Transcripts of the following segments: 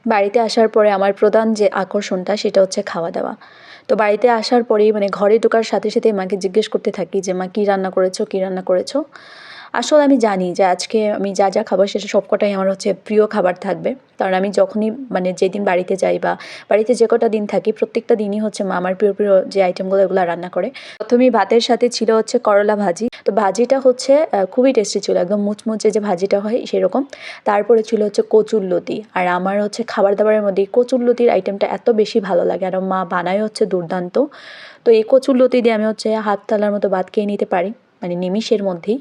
বাড়িতে আসার পরে আমার প্রধান যে আকর্ষণটা সেটা হচ্ছে খাওয়া দাওয়া। তো বাড়িতে আসার পরেই মানে ঘরে ঢোকার সাথে সাথেই মাকে জিজ্ঞেস করতে থাকি যে, "মা কী রান্না করেছো, কী রান্না করেছো?" আসলে আমি জানি যে আজকে আমি যা, যা খাবো সেটা সবকটাই আমার হচ্ছে প্রিয় খাবার থাকবে। কারণ আমি যখনই মানে যেদিন বাড়িতে যাই বা বাড়িতে যে কটা দিন থাকি প্রত্যেকটা দিনই হচ্ছে মা আমার প্রিয়, প্রিয় যে আইটেমগুলো এগুলো রান্না করে। ১ম এই ভাতের সাথে ছিল হচ্ছে করলা ভাজি। তো ভাজিটা হচ্ছে খুবই টেস্টি ছিল। একদম মুচমুচে যে ভাজিটা হয় সেরকম। তারপরে ছিল হচ্ছে কচুরলতি। আর আমার হচ্ছে খাবার-দাবারের মধ্যে এই কচুরলতির আইটেমটা এত বেশি ভালো লাগে আর মা বানায়ও হচ্ছে দুর্দান্ত। তো এই কচুরলতি দিয়ে আমি হচ্ছে হাফ থালার মতো ভাত খেয়ে নিতে পারি। মানে নিমিষের মধ্যেই।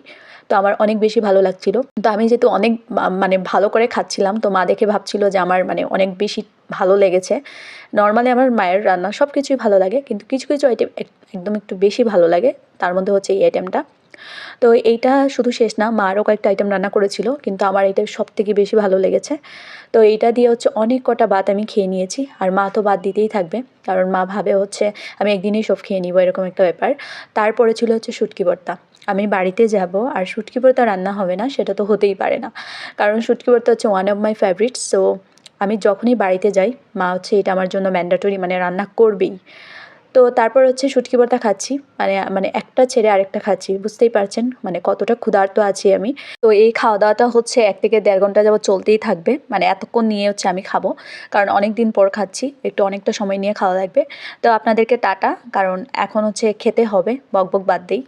তো আমার অনেক বেশি ভালো লাগছিল। তো আমি যেহেতু অনেক মানে ভালো করে খাচ্ছিলাম তো মা দেখে ভাবছিল যে আমার মানে অনেক বেশি ভালো লেগেছে। নরমালি আমার মায়ের রান্না সব কিছুই ভালো লাগে। কিন্তু কিছু, কিছু আইটেম একদম একটু বেশি ভালো লাগে। তার মধ্যে হচ্ছে এই আইটেমটা। তো এইটা শুধু শেষ না, মা আরও কয়েকটা আইটেম রান্না করেছিল। কিন্তু আমার এটা সবথেকে বেশি ভালো লেগেছে। তো এইটা দিয়ে হচ্ছে অনেক কটা ভাত আমি খেয়ে নিয়েছি। আর মা তো ভাত দিতেই থাকবে। কারণ মা ভাবে হচ্ছে আমি একদিনেই সব খেয়ে নিবো এরকম একটা ব্যাপার। তারপরে ছিল হচ্ছে শুটকি ভর্তা। আমি বাড়িতে যাব আর শুটকি ভর্তা রান্না হবে না সেটা তো হতেই পারে না। কারণ শুটকি ভর্তা হচ্ছে one of my favourite. So আমি যখনই বাড়িতে যাই মা হচ্ছে এটা আমার জন্য ম্যান্ডেটরি মানে রান্না করবেই। তো তারপর হচ্ছে শুটকি ভর্তা খাচ্ছি। মানে একটা ছেড়ে আরেকটা খাচ্ছি। বুঝতেই পারছেন মানে কতটা ক্ষুধার্ত আছি আমি। তো এই খাওয়া-দাওয়াটা হচ্ছে ১ থেকে ১.৫ ঘন্টা যাবত চলতেই থাকবে। মানে এতক্ষণ নিয়ে হচ্ছে আমি খাবো। কারণ অনেক দিন পর খাচ্ছি। একটু অনেকটা সময় নিয়ে খাওয়া লাগবে। তো আপনাদেরকে টাটা। কারণ এখন হচ্ছে খেতে হবে। বকবক বাদ দেই।